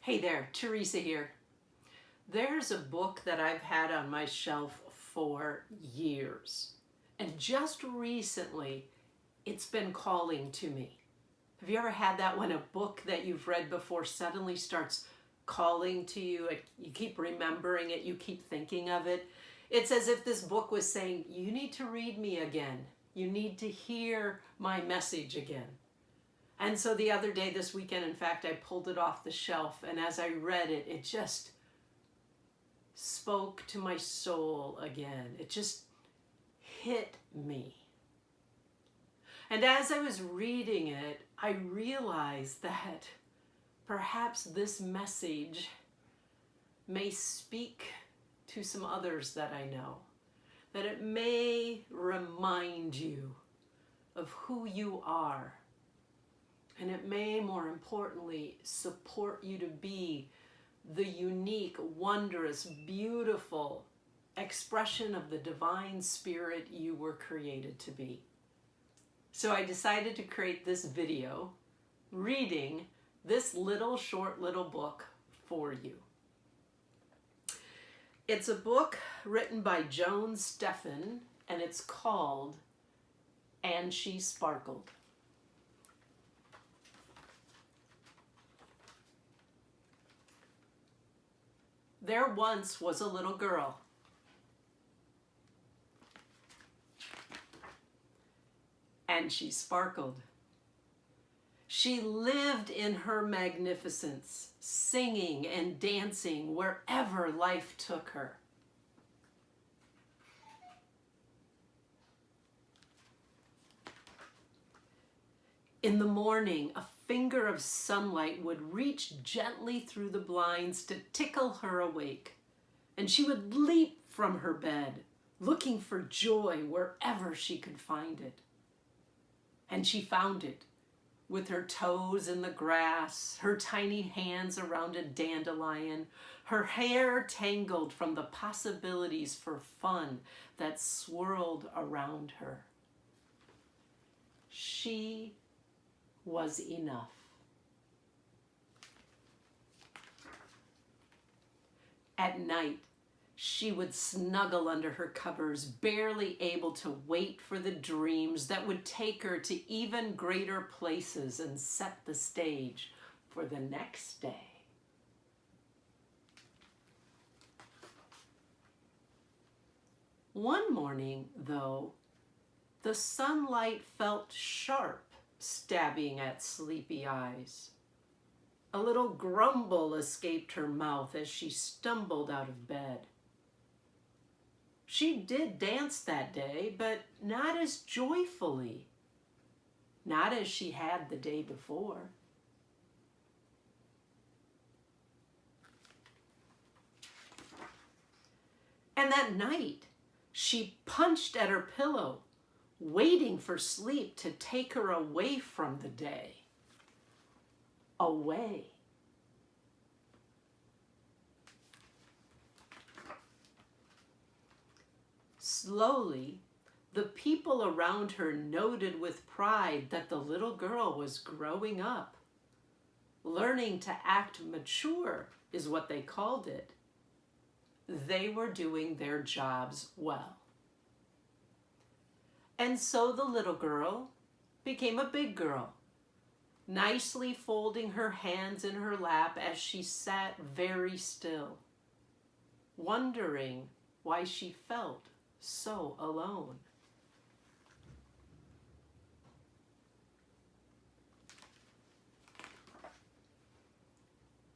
Hey there, Teresa here. There's a book that I've had on my shelf for years, and just recently it's been calling to me. Have you ever had that when a book that you've read before suddenly starts calling to you? You keep remembering it, you keep thinking of it. It's as if this book was saying, you need to read me again. You need to hear my message again. And so the other day, this weekend, in fact, I pulled it off the shelf, and as I read it, it just spoke to my soul again. It just hit me. And as I was reading it, I realized that perhaps this message may speak to some others that I know, that it may remind you of who you are. And it may, more importantly, support you to be the unique, wondrous, beautiful expression of the divine spirit you were created to be. So I decided to create this video reading this short little book for you. It's a book written by Joan Stephan, and it's called And She Sparkled. There once was a little girl. And she sparkled. She lived in her magnificence, singing and dancing wherever life took her. In the morning, a finger of sunlight would reach gently through the blinds to tickle her awake, and she would leap from her bed, looking for joy wherever she could find it. And she found it, with her toes in the grass, her tiny hands around a dandelion, her hair tangled from the possibilities for fun that swirled around her. She was enough. At night, she would snuggle under her covers, barely able to wait for the dreams that would take her to even greater places and set the stage for the next day. One morning, though, the sunlight felt sharp, stabbing at sleepy eyes. A little grumble escaped her mouth as she stumbled out of bed. She did dance that day, but not as joyfully, not as she had the day before. And that night, she punched at her pillow, waiting for sleep to take her away from the day. Away. Slowly, the people around her noted with pride that the little girl was growing up. Learning to act mature is what they called it. They were doing their jobs well. And so the little girl became a big girl, nicely folding her hands in her lap as she sat very still, wondering why she felt so alone.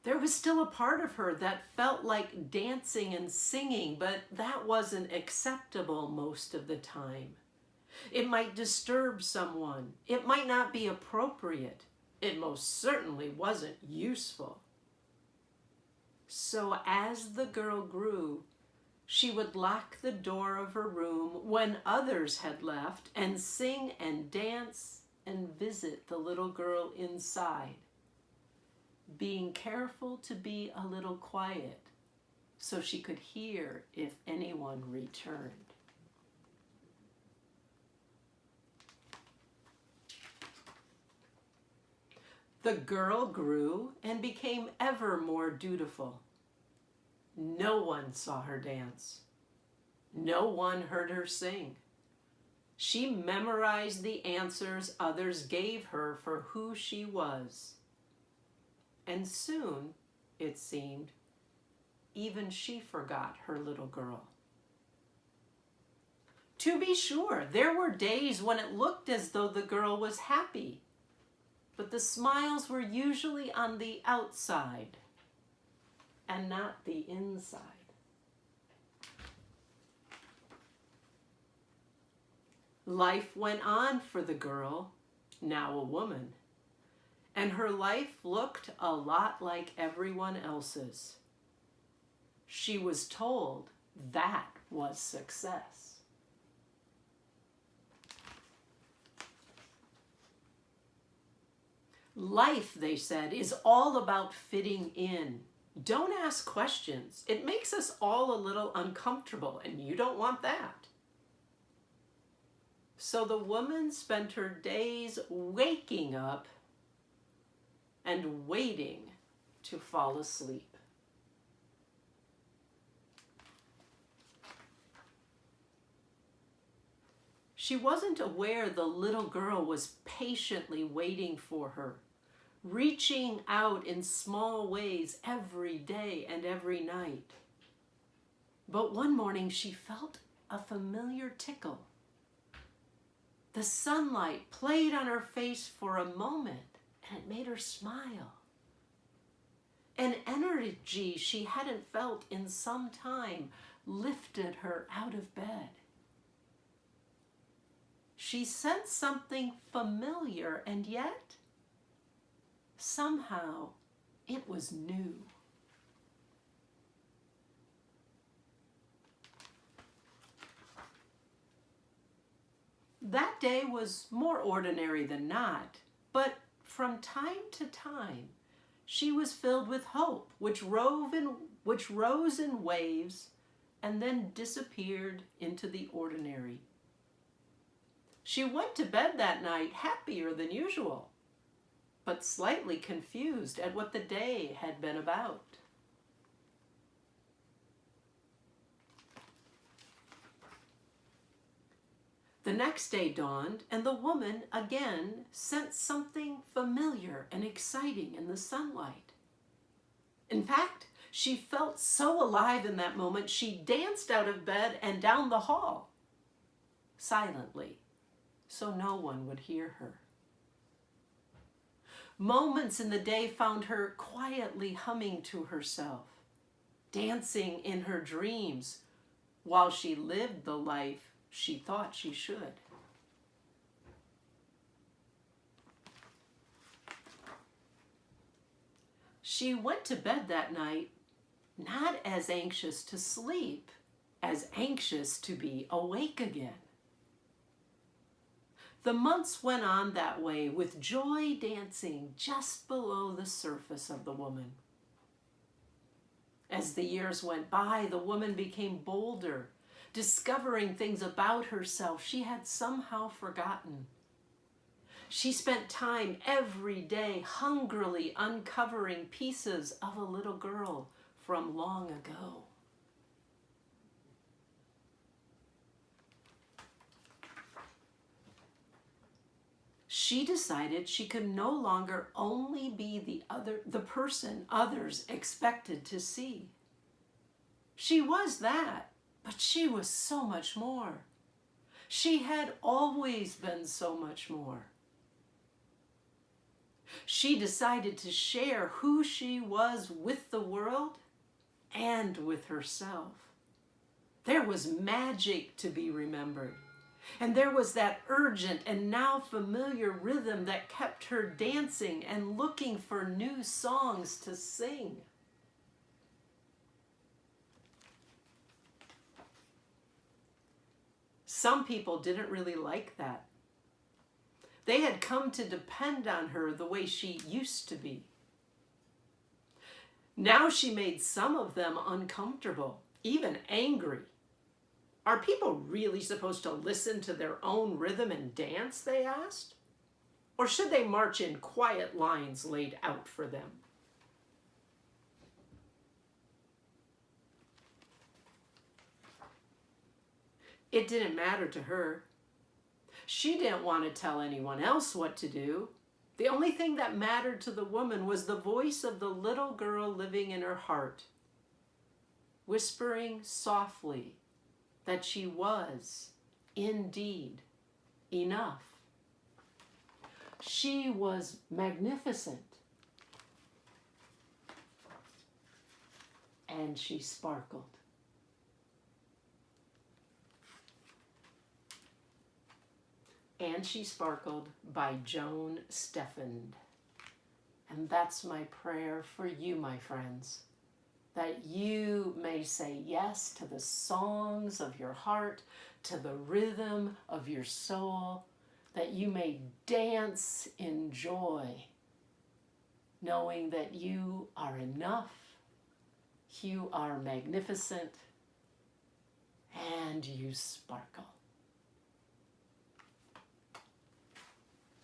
There was still a part of her that felt like dancing and singing, but that wasn't acceptable most of the time. It might disturb someone. It might not be appropriate. It most certainly wasn't useful. So as the girl grew, she would lock the door of her room when others had left and sing and dance and visit the little girl inside, being careful to be a little quiet so she could hear if anyone returned. The girl grew and became ever more dutiful. No one saw her dance. No one heard her sing. She memorized the answers others gave her for who she was. And soon, it seemed, even she forgot her little girl. To be sure, there were days when it looked as though the girl was happy, but the smiles were usually on the outside and not the inside. Life went on for the girl, now a woman, and her life looked a lot like everyone else's. She was told that was success. Life, they said, is all about fitting in. Don't ask questions. It makes us all a little uncomfortable, and you don't want that. So the woman spent her days waking up and waiting to fall asleep. She wasn't aware the little girl was patiently waiting for her, reaching out in small ways every day and every night. But one morning she felt a familiar tickle. The sunlight played on her face for a moment, and it made her smile. An energy she hadn't felt in some time lifted her out of bed. She sensed something familiar, and yet, somehow, it was new. That day was more ordinary than not, but from time to time, she was filled with hope, which rose in waves and then disappeared into the ordinary. She went to bed that night happier than usual, but slightly confused at what the day had been about. The next day dawned, and the woman again sensed something familiar and exciting in the sunlight. In fact, she felt so alive in that moment, she danced out of bed and down the hall, silently, so no one would hear her. Moments in the day found her quietly humming to herself, dancing in her dreams while she lived the life she thought she should. She went to bed that night not as anxious to sleep as anxious to be awake again. The months went on that way, with joy dancing just below the surface of the woman. As the years went by, the woman became bolder, discovering things about herself she had somehow forgotten. She spent time every day hungrily uncovering pieces of a little girl from long ago. She decided she could no longer only be the person others expected to see. She was that, but she was so much more. She had always been so much more. She decided to share who she was with the world and with herself. There was magic to be remembered. And there was that urgent and now familiar rhythm that kept her dancing and looking for new songs to sing. Some people didn't really like that. They had come to depend on her the way she used to be. Now she made some of them uncomfortable, even angry. Are people really supposed to listen to their own rhythm and dance, they asked? Or should they march in quiet lines laid out for them? It didn't matter to her. She didn't want to tell anyone else what to do. The only thing that mattered to the woman was the voice of the little girl living in her heart, whispering softly that she was indeed enough. She was magnificent. And she sparkled. And She Sparkled by Joan Steffend. And that's my prayer for you, my friends, that you may say yes to the songs of your heart, to the rhythm of your soul, that you may dance in joy, knowing that you are enough, you are magnificent, and you sparkle.